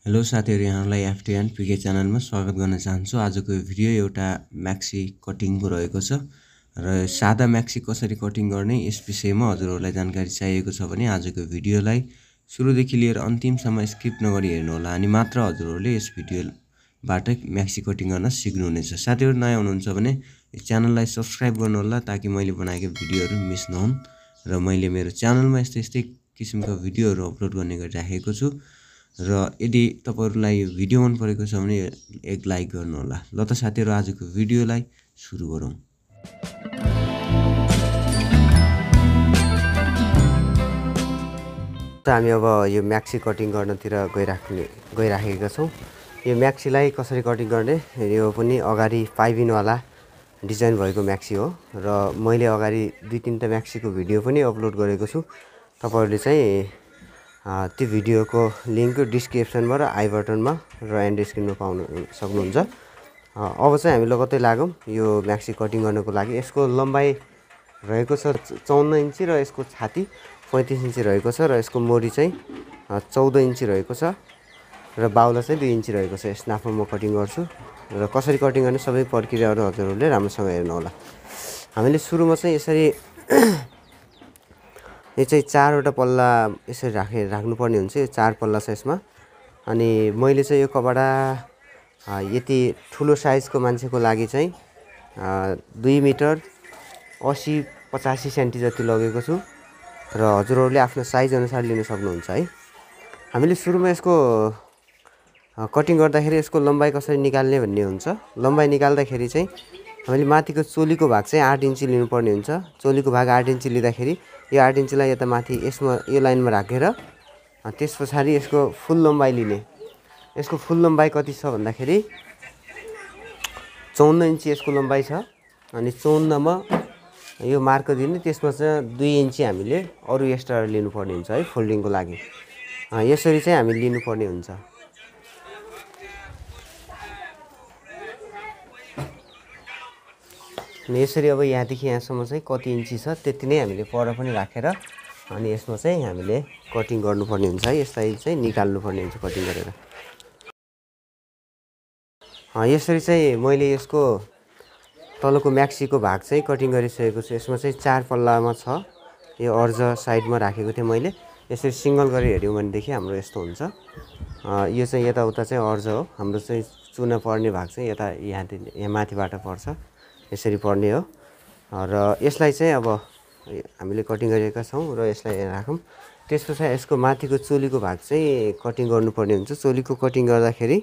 Hello साथीहरु, यहाँलाई FT and पीके च्यानलमा स्वागत गर्न चाहन्छु। आजको भिडियो एउटा म्याक्सी कटिङको रहेको छ र सादा म्याक्सी कसरी कटिङ गर्ने यस विषयमा हजुरहरुलाई जानकारी चाहिएको छ भने आजको भिडियोलाई सुरुदेखि लिएर अन्तिमसम्म स्किप नगरी हेर्नु होला अनि मात्र हजुरहरुले यस भिडियोबाट म्याक्सी कटिङ गर्न सिक्नुहुनेछ। साथीहरु नयाँ हुनुहुन्छ भने च्यानललाई सब्स्क्राइब गर्नु होला ताकि मैले बनाएको भिडियोहरु मिस नहुन् र मैले मेरो च्यानलमा यस्तै किसिमका भिडियोहरु अपलोड गर्ने गरिराखेको छु। र यदि तपाईहरुलाई यो भिडियो मन परेको छ भने एक लाइक गर्नु होला। ल त साथीहरु, आजको भिडियोलाई सुरु गरौँ। हामी अब यो म्याक्सी कटिङ गर्नतिर गइराखेका छौं। यो म्याक्सीलाई कसरी कटिङ गर्ने, यो पनि अगाडि पाइपिन वाला डिजाइन भएको म्याक्सी हो र मैले अगाडि 2-3 म्याक्सीको भिडियो पनि अपलोड गरेको छु। तपाईहरुले चाहिँ त्यो भिडियोको लिंक डिस्क्रिप्सनमा र आई बटनमा र एन्ड स्क्रिनमा पाउन सक्नुहुन्छ। अब चाहिँ हामी लगत्तै लागौं यो म्याक्सी कटिङ गर्नको लागि। यसको लम्बाइ रहेको छ 54 इन्ची र यसको छाती 35 इन्ची रहेको छ र यसको मोडी चाहिँ 14 इन्ची रहेको छ र बाउला चाहिँ 2 इन्ची रहेको छ। यस नापमा म कटिङ गर्छु र कसरी कटिङ गर्ने सबै प्रक्रियाहरू हजुरहरूले राम्रोसँग हेर्नु होला। हामीले सुरुमा चाहिँ यसरी यो चाहिँ 4 वटा पल्ला यसरी राख्नुपर्ने हुन्छ। यो 4 पल्ला छ यसमा। अनि मैले चाहिँ यो कपडा यति ठुलो साइजको मान्छेको लागि चाहिँ 2 मिटर 80-85 सेन्टी जति लगेको छु र हजुरहरूले आफ्नो साइज अनुसार लिन सक्नुहुन्छ है। हामीले सुरुमा यसको कटिङ गर्दाखेरि यसको लम्बाइ कसरी निकाल्ने भन्ने हुन्छ। लम्बाइ निकाल्दाखेरि चाहिँ हामीले माथिको चोलीको भाग चाहिँ 8 इन्ची लिनुपर्ने हुन्छ। चोलीको भाग 8 इन्ची लिँदाखेरि यो 8 इन्चीलाई यता माथि यसमा यो लाइनमा राखेर त्यसपछि यसको फुल लम्बाइ लिने। यसको फुल लम्बाइ कति छ भन्दाखेरि 54 इन्ची यसको लम्बाइ छ। अनि 54 मा यो मार्क दिने, त्यसमा चाहिँ 2 इन्ची हामीले अरु एक्स्ट्रा लिनुपर्ने हुन्छ है फोल्डिङको लागि। यसरी चाहिँ हामी लिनुपर्ने हुन्छ। अनि यसरी अब यहाँदेखि यहाँसम्म चाहिँ कति इन्ची छ त्यति नै हामीले पर पनि राखेर अनि यसमा चाहिँ हामीले कटिङ गर्नुपर्ने हुन्छ है। यसलाई चाहिँ निकाल्नुपर्ने हुन्छ कटिङ गरेर। यसरी चाहिँ मैले यसको तलको म्याक्सीको भाग चाहिँ कटिङ गरिसकेको छु। यसमा चाहिँ 4 पल्लामा छ। यो अर्ज साइडमा राखेको थिएँ मैले। यसरी सिंगल गरी हेर्यौँ भनेदेखि हाम्रो यस्तो हुन्छ। यो चाहिँ यताउता चाहिँ अर्ज हो। हाम्रो चाहिँ चुना पर्ने भाग चाहिँ यहाँ माथिबाट पर्छ, यसरी पर्ने हो। र यसलाई चाहिँ अब हामीले कटिङ गरेका छौं र यसलाई राखौँ। त्यसपछि यसको माथिको चोलीको भाग चाहिँ कटिङ गर्नुपर्ने हुन्छ। चोलीको कटिङ गर्दाखेरि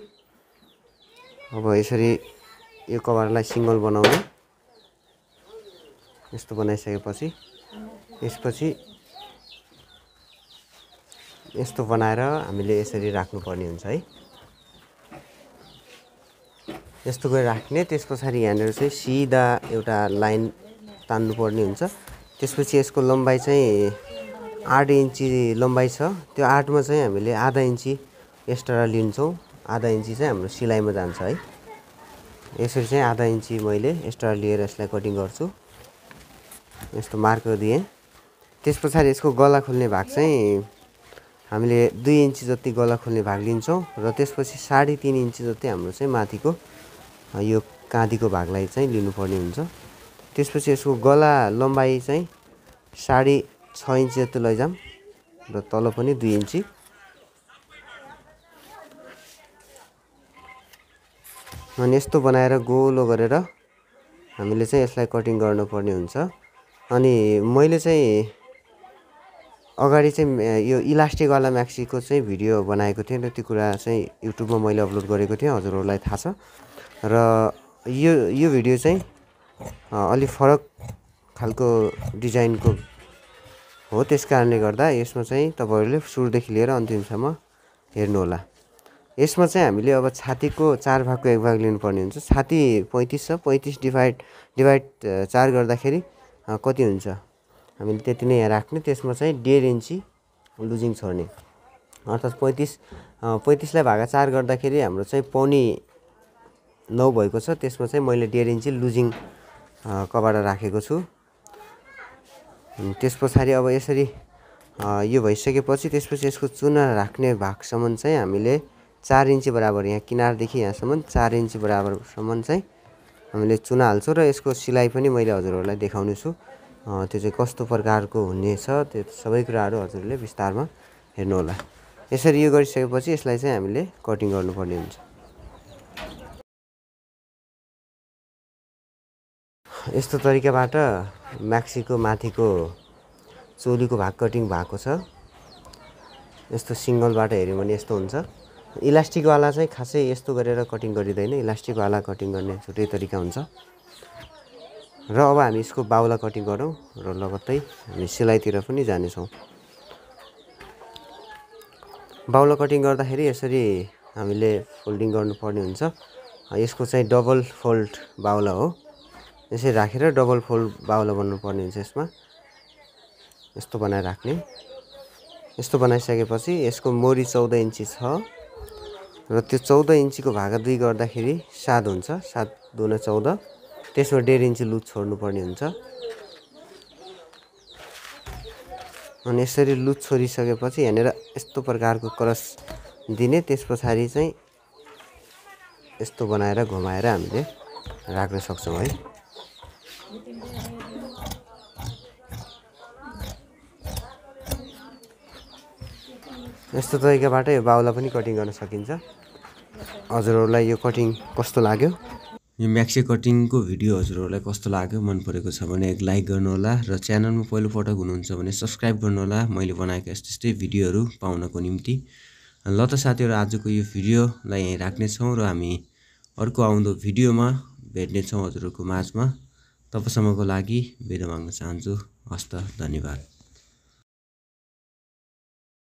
अब यसरी यो कभरलाई सिंगल बनाउने। यस्तो बनाइसकेपछि यसपछि यस्तो बनाएर हामीले यसरी राख्नुपर्ने हुन्छ है। यस्तो गरी राख्ने। त्यसपछि यहाँनिर चाहिँ सिधा एउटा लाइन तान्नुपर्ने हुन्छ। त्यसपछि यसको लम्बाइ चाहिँ 8 इन्ची लम्बाइ छ। त्यो 8 मा चाहिँ हामीले आधा इन्ची एक्स्ट्रा लिन्छौँ। आधा इन्ची चाहिँ हाम्रो सिलाइमा जान्छ है। यसरी चाहिँ आधा इन्ची मैले एक्स्ट्रा लिएर यसलाई कटिङ गर्छु। यस्तो मार्क दिएँ। त्यसपछि यसको गला खोल्ने भाग चाहिँ हामीले 2 इन्ची जति गला खोल्ने भाग लिन्छौँ र त्यसपछि 3.5 इन्ची जति हाम्रो चाहिँ माथिको यो काँधीको भागलाई चाहिँ लिनुपर्ने हुन्छ। त्यसपछि यसको गला लम्बाइ चाहिँ 6.5 इन्ची जति लैजाम र तल पनि 2 इन्ची। अनि यस्तो बनाएर गोलो गरेर हामीले चाहिँ यसलाई कटिङ गर्नुपर्ने हुन्छ। अनि मैले चाहिँ अगाडि चाहिँ यो इलास्टिक वाला म्याक्सीको चाहिँ भिडियो बनाएको थिएँ र त्यो कुरा चाहिँ युट्युबमा मैले अपलोड गरेको थिएँ, हजुरहरूलाई थाहा छ। र यो भिडियो चाहिँ अलि फरक खालको डिजाइनको हो। त्यसकारणले गर्दा यसमा चाहिँ तपाईहरुले सुरुदेखि लिएर अन्तिमसम्म हेर्नु होला। यसमा चाहिँ हामीले अब छातीको 4 भागको 1 भाग लिनुपर्ने हुन्छ। छाती 35 छ। 35 डिभाइड 4 गर्दाखेरि कति हुन्छ हामीले त्यति नै यहाँ राख्ने। त्यसमा चाहिँ 1.5 इन्ची लुजिङ छोड्ने। अर्थात् 35 लाई भागा 4 गर्दाखेरि हाम्रो चाहिँ 9.5 भएको छ। त्यसमा चाहिँ मैले 1.5 इन्ची लुजिङ कपडा राखेको छु। त्यसपछि अब यसरी यो भइसकेपछि त्यसपछि यसको चुना राख्ने भागसम्म चाहिँ हामीले 4 इन्ची बराबर, यहाँ किनारदेखि यहाँसम्म 4 इन्ची बराबरसम्म चाहिँ हामीले चुना हाल्छौँ। र यसको सिलाइ पनि मैले हजुरहरूलाई देखाउने छु। त्यो चाहिँ कस्तो प्रकारको हुनेछ त्यो सबै कुराहरू हजुरले विस्तारमा हेर्नुहोला। यसरी यो गरिसकेपछि यसलाई चाहिँ हामीले कटिङ गर्नुपर्ने हुन्छ। यस्तो तरिकाबाट म्याक्सीको माथिको चोलीको भाग कटिङ भएको छ। यस्तो सिङ्गलबाट हेऱ्यौँ भने यस्तो हुन्छ। इलास्टिकवाला चाहिँ खासै यस्तो गरेर कटिङ गरिँदैन, इलास्टिकवाला कटिङ गर्ने छुट्टै तरिका हुन्छ। र अब हामी यसको बाहुला कटिङ गरौँ र लगत्तै हामी सिलाइतिर पनि जानेछौँ। बाहुला कटिङ गर्दाखेरि यसरी हामीले फोल्डिङ गर्नुपर्ने हुन्छ। यसको चाहिँ डबल फोल्ड बाहुला हो। यसरी राखेर डबल फोल्ड बाहुला बन्नुपर्ने हुन्छ। यसमा यस्तो बनाएर राख्ने। यस्तो बनाइसकेपछि यसको मोरी 14 इन्ची छ र त्यो 14 इन्चीको भागा 2 गर्दाखेरि 7 हुन्छ। 7 दुना 14, त्यसमा 1.5 इन्ची लुज छोड्नुपर्ने हुन्छ। अनि यसरी लुज छोडिसकेपछि यहाँनिर यस्तो प्रकारको क्रस दिने, त्यस पछाडि चाहिँ यस्तो बनाएर घुमाएर हामीले राख्न सक्छौँ है। यस्तो तरिकाबाट यो बाहुला पनि कटिङ गर्न सकिन्छ। हजुरहरूलाई यो कटिङ कस्तो लाग्यो? यो म्याक्सी कटिङको भिडियो हजुरहरूलाई कस्तो लाग्यो, मन परेको छ भने एक लाइक गर्नुहोला र च्यानलमा पहिलोपटक हुनुहुन्छ भने सब्सक्राइब गर्नुहोला मैले बनाएका यस्तै भिडियोहरू पाउनको निम्ति। ल त साथीहरू, आजको यो भिडियोलाई यहीँ राख्नेछौँ र हामी अर्को आउँदो भिडियोमा भेट्नेछौँ हजुरहरूको माझमा। तबसम्मको लागि बिदा माग्न चाहन्छु। हस्त, धन्यवाद।